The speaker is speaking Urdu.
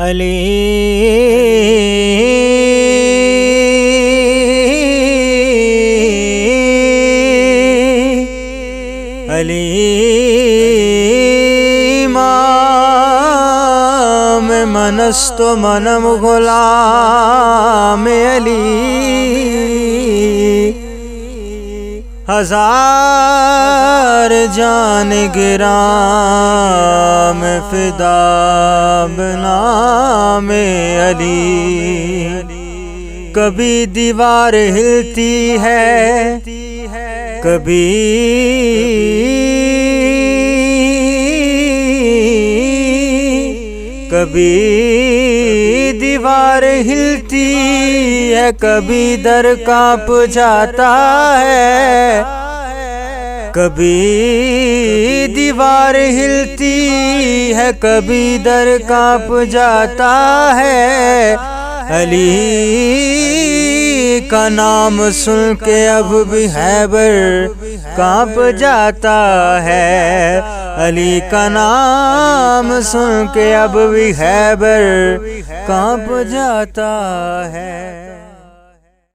علی علی امام من است و منم غلام علی ہزار جان گرام فدا بنام علی کبھی دیوار ہلتی ہے کبھی دیوار ہلتی ہے کبھی در کانپ جاتا ہے کبھی دیوار ہلتی ہے کبھی در کانپ جاتا ہے علی کا نام سن کے اب بھی خیبر کانپ جاتا ہے علی کا نام سن کے اب بھی خیبر کانپ جاتا ہے